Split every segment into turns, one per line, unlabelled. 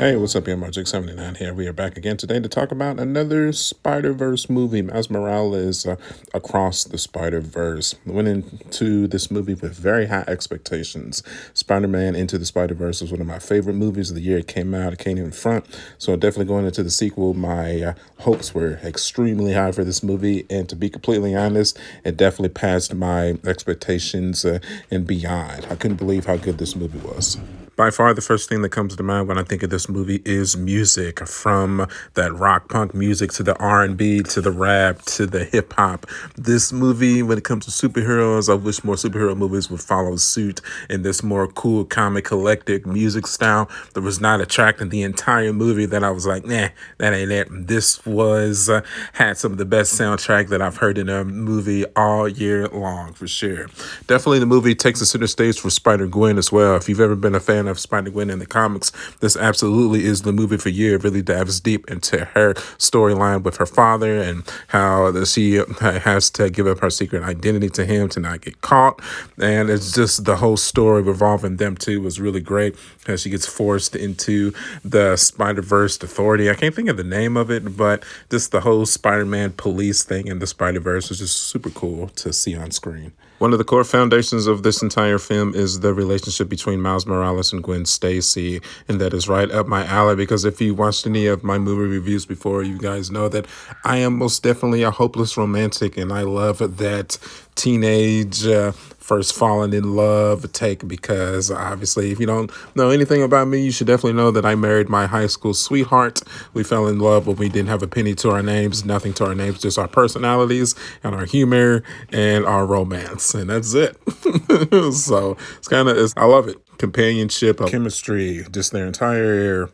Hey, what's up, here? Magic79 here. We are back again today to talk about another Spider-Verse movie. Miles Morales Across the Spider-Verse. Went into this movie with very high expectations. Spider-Man Into the Spider-Verse was one of my favorite movies of the year it came out. It came in front. So definitely going into the sequel, my hopes were extremely high for this movie. And to be completely honest, it definitely passed my expectations and beyond. I couldn't believe how good this movie was. By far, the first thing that comes to mind when I think of this movie is music, from that rock punk music to the R&B to the rap to the hip hop. This movie, when it comes to superheroes, I wish more superhero movies would follow suit in this more cool, comic, collective music style. There was not a track in the entire movie that I was like, nah, that ain't it. This was had some of the best soundtrack that I've heard in a movie all year long, for sure. Definitely the movie takes the center stage for Spider-Gwen as well. If you've ever been a fan of Spider-Gwen in the comics, this absolutely is the movie for you. It really dives deep into her storyline with her father and how she has to give up her secret identity to him to not get caught. And it's just the whole story revolving them two was really great, as she gets forced into the Spider-Verse Authority. I can't think of the name of it, but just the whole Spider-Man police thing in the Spider-Verse was just super cool to see on screen. One of the core foundations of this entire film is the relationship between Miles Morales and Gwen Stacy, and that is right up my alley, because if you watched any of my movie reviews before, you guys know that I am most definitely a hopeless romantic, and I love that teenage first falling in love take, because obviously if you don't know anything about me, you should definitely know that I married my high school sweetheart. We fell in love when we didn't have a penny to our names, nothing to our names, just our personalities and our humor and our romance, and that's it. So it's kind of, I love it. Companionship, chemistry, just their entire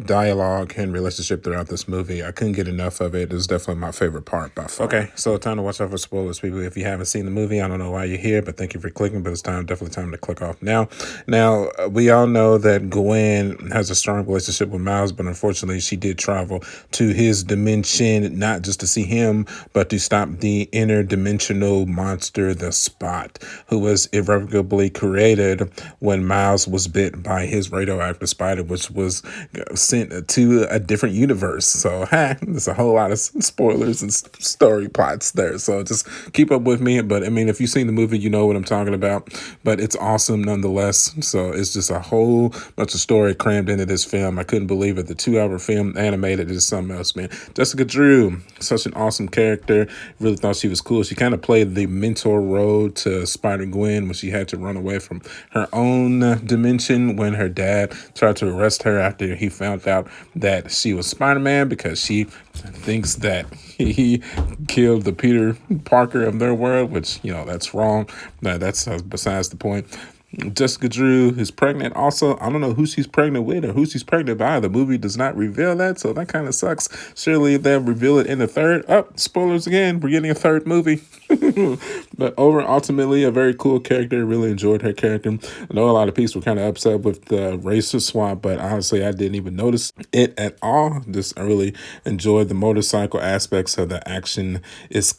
dialogue and relationship throughout this movie. I couldn't get enough of it. It's definitely my favorite part by far. Okay, so time to watch out for spoilers, people. If you haven't seen the movie, I don't know why you're here, but thank you for clicking. But it's definitely time to click off now. Now, we all know that Gwen has a strong relationship with Miles, but unfortunately, she did travel to his dimension, not just to see him, but to stop the interdimensional monster, the Spot, who was irrevocably created when Miles was bit by his radioactive spider, which was sent to a different universe. So there's a whole lot of spoilers and story plots there, so just keep up with me. But I mean, if you've seen the movie, you know what I'm talking about. But it's awesome nonetheless. So it's just a whole bunch of story crammed into this film. I couldn't believe it. The 2-hour film animated is something else, man. Jessica Drew, such an awesome character. Really thought she was cool. She kind of played the mentor role to Spider-Gwen when she had to run away from her own dimension when her dad tried to arrest her after he found out that she was Spider-Man, because she thinks that he killed the Peter Parker of their world, which, you know, that's wrong. That's besides the point. Jessica Drew is pregnant. Also, I don't know who she's pregnant with or who she's pregnant by. The movie does not reveal that, so that kind of sucks. Surely they'll reveal it in the third. Spoilers again. We're getting a third movie. But ultimately, a very cool character. Really enjoyed her character. I know a lot of people were kind of upset with the race swap, but honestly, I didn't even notice it at all. I really enjoyed the motorcycle aspects of the action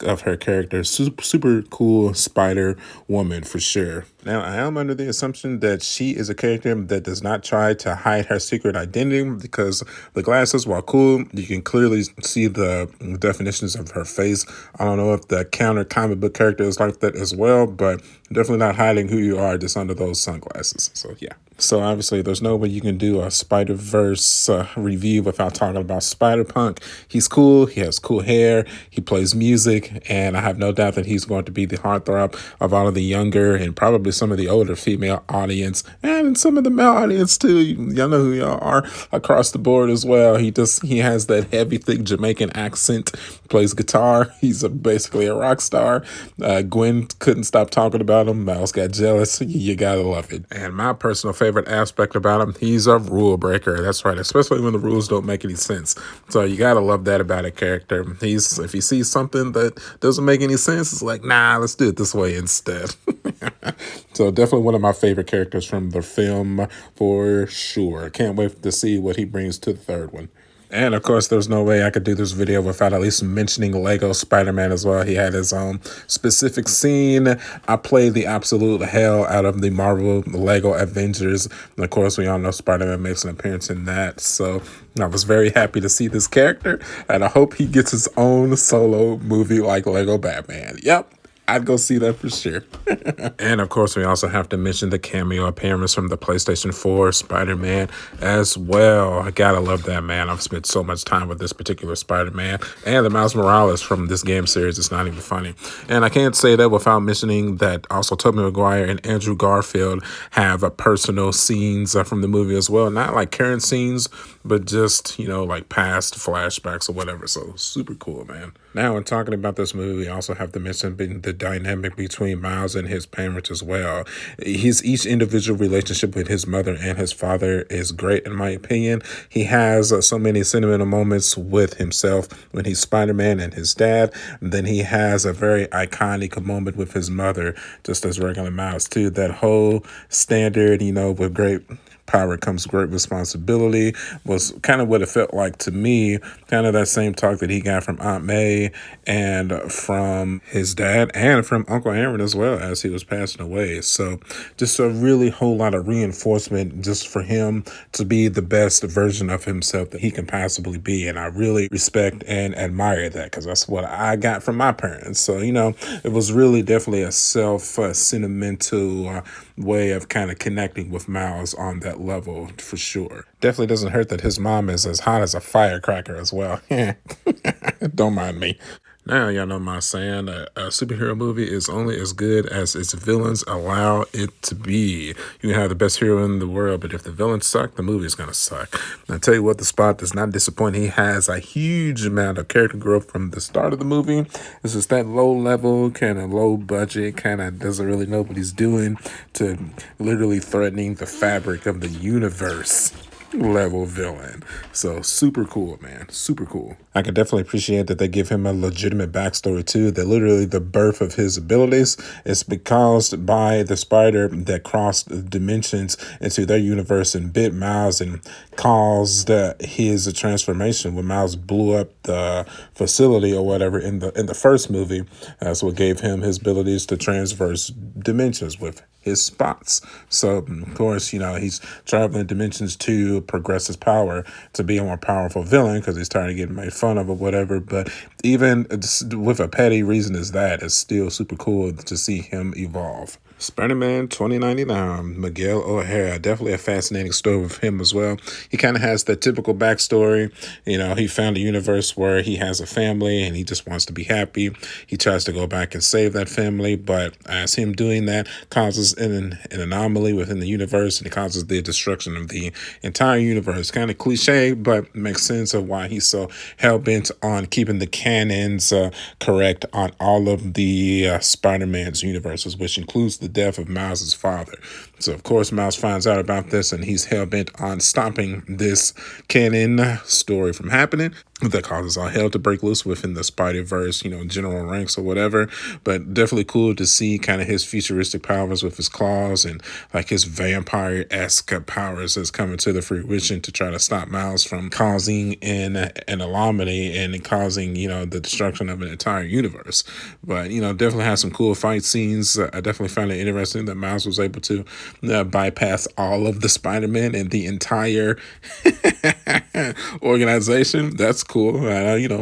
of her character. Super cool Spider Woman for sure. Now, I am under the assumption that she is a character that does not try to hide her secret identity, because the glasses, while cool, you can clearly see the definitions of her face. I don't know if the counter comic book character is like that as well, but definitely not hiding who you are just under those sunglasses. So, yeah. So obviously, there's no way you can do a Spider-Verse review without talking about Spider-Punk. He's cool. He has cool hair. He plays music. And I have no doubt that he's going to be the heartthrob of all of the younger and probably some of the older female audience, and some of the male audience too. Y'all know who y'all are across the board as well. He has that heavy, thick Jamaican accent, plays guitar. He's basically a rock star. Gwen couldn't stop talking about him. Miles got jealous. You gotta love it. And my personal favorite aspect about him, he's a rule breaker. That's right, especially when the rules don't make any sense. So you gotta love that about a character. If he sees something that doesn't make any sense, it's like, nah, let's do it this way instead. So definitely one of my favorite characters from the film for sure. Can't wait to see what he brings to the third one. And of course, there's no way I could do this video without at least mentioning Lego Spider-Man as well. He had his own specific scene. I played the absolute hell out of the Marvel Lego Avengers. And of course, we all know Spider-Man makes an appearance in that. So I was very happy to see this character. And I hope he gets his own solo movie like Lego Batman. Yep. I'd go see that for sure. And of course, we also have to mention the cameo appearance from the PlayStation 4 Spider-Man as well. I gotta love that, man. I've spent so much time with this particular Spider-Man and the Miles Morales from this game series. It's not even funny. And I can't say that without mentioning that also Tobey Maguire and Andrew Garfield have personal scenes from the movie as well. Not like current scenes, but just, like past flashbacks or whatever. So super cool, man. Now, in talking about this movie, we also have to mention the dynamic between Miles and his parents as well. Each individual relationship with his mother and his father is great, in my opinion. He has so many sentimental moments with himself when he's Spider-Man and his dad. And then he has a very iconic moment with his mother, just as regular Miles, too. That whole standard, with great power comes great responsibility was kind of what it felt like to me. Kind of that same talk that he got from Aunt May and from his dad and from Uncle Aaron as well as he was passing away. So just a really whole lot of reinforcement just for him to be the best version of himself that he can possibly be. And I really respect and admire that because that's what I got from my parents. So, it was really definitely a sentimental way of kind of connecting with Miles on that level for sure. Definitely doesn't hurt that his mom is as hot as a firecracker as well. Don't mind me. Now, y'all know my saying, a superhero movie is only as good as its villains allow it to be. You can have the best hero in the world, but if the villains suck, the movie's going to suck. And I tell you what, the Spot does not disappoint. He has a huge amount of character growth from the start of the movie. It's just that low level, kind of low budget, kind of doesn't really know what he's doing, to literally threatening the fabric of the universe level villain. So super cool, man. Super cool. I can definitely appreciate that they give him a legitimate backstory too. That literally the birth of his abilities is caused by the spider that crossed dimensions into their universe and bit Miles and caused his transformation when Miles blew up the facility or whatever in the first movie. That's what gave him his abilities to transverse dimensions with his spots. So of course, he's traveling dimensions to progress his power to be a more powerful villain because he's tired of getting made fun of or whatever. But even with a petty reason as that, it's still super cool to see him evolve. Spider-Man 2099, Miguel O'Hara, definitely a fascinating story with him as well. He kind of has the typical backstory. He found a universe where he has a family and he just wants to be happy. He tries to go back and save that family, but as him doing that causes an anomaly within the universe, and it causes the destruction of the entire universe. Kind of cliche, but makes sense of why he's so hell-bent on keeping the canons correct on all of the Spider-Man's universes, which includes the death of Miles' father. So, of course, Miles finds out about this, and he's hell-bent on stopping this canon story from happening. That causes all hell to break loose within the Spider-Verse, general ranks or whatever. But definitely cool to see kind of his futuristic powers with his claws and like his vampire-esque powers that's coming to the fruition to try to stop Miles from causing an anomaly and causing, the destruction of an entire universe. But, definitely has some cool fight scenes. I definitely found it interesting that Miles was able to bypass all of the Spider-Man and the entire organization. That's cool.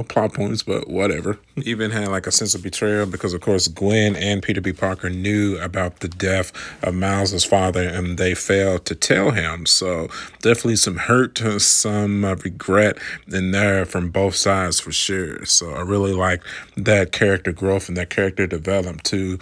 Plot points, but whatever. Even had like a sense of betrayal because, of course, Gwen and Peter B. Parker knew about the death of Miles' father and they failed to tell him. So definitely some hurt, some regret in there from both sides for sure. So I really like that character growth and that character development to,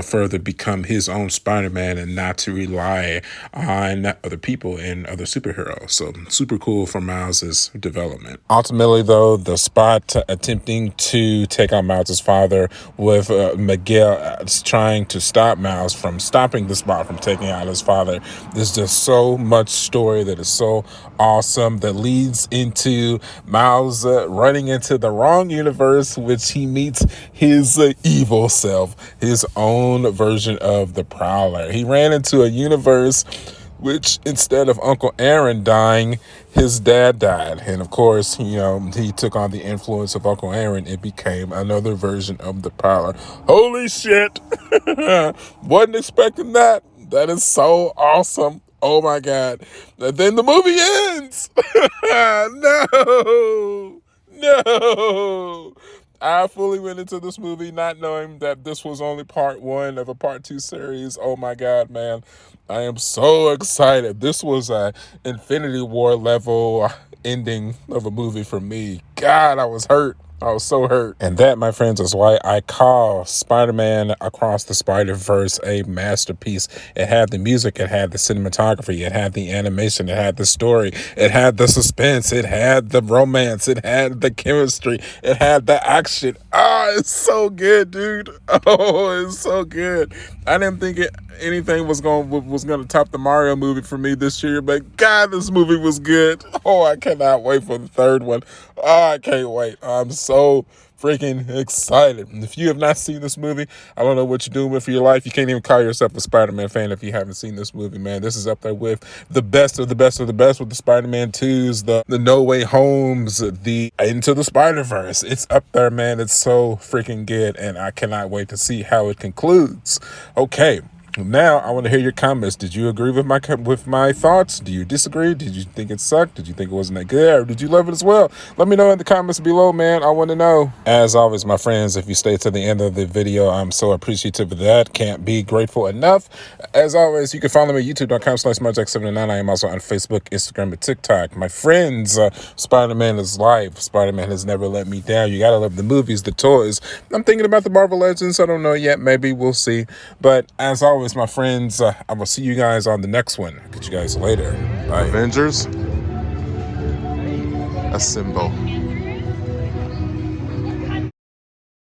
further become his own Spider-Man and not to rely on other people and other superheroes. So super cool for Miles' development. Ultimately, though, the Spot attempting to take on Miles' father with Miguel trying to stop Miles from stopping the Spot from taking out his father. There's just so much story that is so awesome that leads into Miles running into the wrong universe, which he meets his evil self, his own version of the Prowler. He ran into a universe which instead of Uncle Aaron dying, his dad died. And of course, he took on the influence of Uncle Aaron. It became another version of the Prowler. Holy shit. Wasn't expecting that. That is so awesome. Oh my God. And then the movie ends. No. No. I fully went into this movie not knowing that this was only part one of a part two series. Oh my God, man. I am so excited. This was a Infinity War level ending of a movie for me. God, I was hurt. I was so hurt. And that, my friends, is why I call Spider-Man Across the Spider-Verse a masterpiece. It had the music, it had the cinematography, it had the animation, it had the story, it had the suspense, it had the romance, it had the chemistry, it had the action. It's so good, dude. Oh, it's so good. I didn't think anything was gonna top the Mario movie for me this year, but God, this movie was good. Oh, I cannot wait for the third one. Oh, I can't wait. I'm so freaking excited. And if you have not seen this movie, I don't know what you're doing with your life. You can't even call yourself a Spider-Man fan if you haven't seen this movie, man. This is up there with the best of the best of the best with the Spider-Man 2s, the No Way Homes, the Into the Spider-Verse. It's up there, man. It's so freaking good, and I cannot wait to see how it concludes. Okay. Now, I want to hear your comments. Did you agree with my thoughts? Do you disagree? Did you think it sucked? Did you think it wasn't that good? Or did you love it as well? Let me know in the comments below, man. I want to know. As always, my friends, if you stay to the end of the video, I'm so appreciative of that. Can't be grateful enough. As always, you can follow me at youtube.com/marjack79. I am also on Facebook, Instagram, and TikTok. My friends, Spider-Man is life. Spider-Man has never let me down. You got to love the movies, the toys. I'm thinking about the Marvel Legends. I don't know yet. Maybe we'll see. But as always, my friends, I will see you guys on the next one. Catch you guys later. Bye. Avengers, assemble.